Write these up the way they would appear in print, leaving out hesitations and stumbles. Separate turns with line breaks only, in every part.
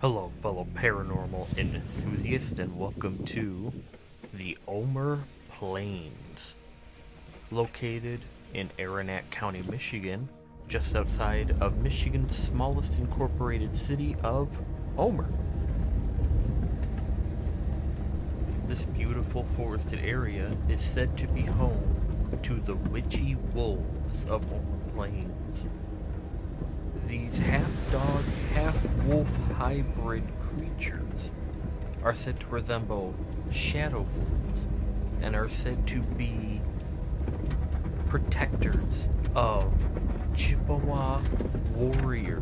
Hello, fellow paranormal enthusiasts, and welcome to the Omer Plains, located in Aranac County, Michigan, just outside of Michigan's smallest incorporated city of Omer. This beautiful forested area is said to be home to the Witchy wolves of Omer Plains. These half-dog, half-wolf hybrid creatures are said to resemble shadow wolves and are said to be protectors of Chippewa warrior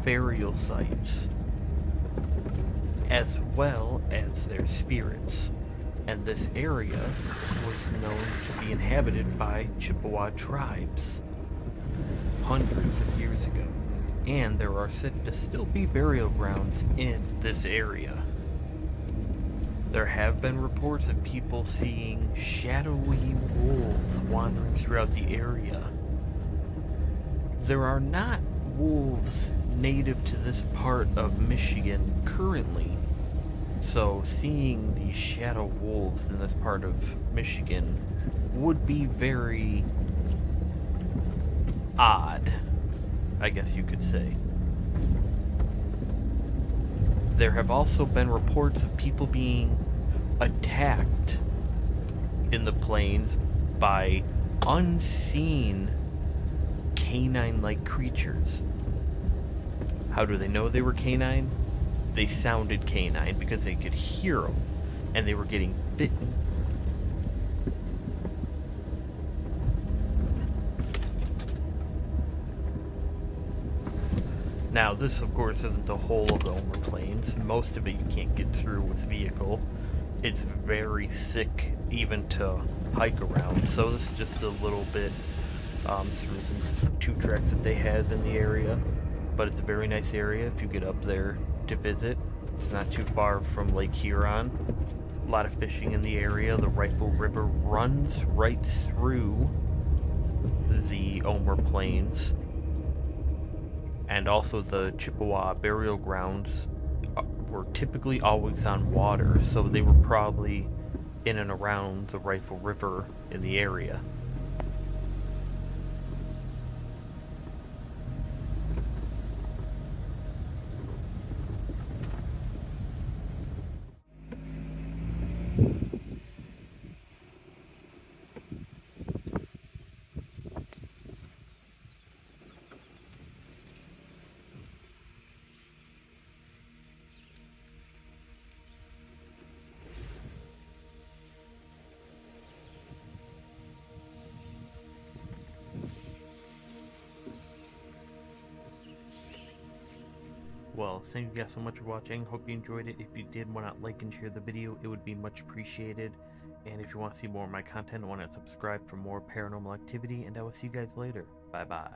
burial sites, as well as their spirits. And this area was known to be inhabited by Chippewa tribes hundreds of years ago, and there are said to still be burial grounds in this area. There have been reports of people seeing shadowy wolves wandering throughout the area. There are not wolves native to this part of Michigan currently, so seeing these shadow wolves in this part of Michigan would be very odd, I guess you could say. There have also been reports of people being attacked in the plains by unseen canine-like creatures. How do they know they were canine? They sounded canine because they could hear them, and they were getting bitten. Now, this, of course, isn't the whole of the Omer Plains. Most of it you can't get through with vehicle. It's very sick even to hike around, so this is just a little bit through some 2 tracks that they have in the area. But it's a very nice area if you get up there to visit. It's not too far from Lake Huron. A lot of fishing in the area. The Rifle River runs right through the Omer Plains. And also the Chippewa burial grounds were typically always on water, so they were probably in and around the Rifle River in the area. Well, thank you guys so much for watching. Hope you enjoyed it. If you did, why not like and share the video? It would be much appreciated. And if you want to see more of my content, why not subscribe for more paranormal activity? And I will see you guys later. Bye bye.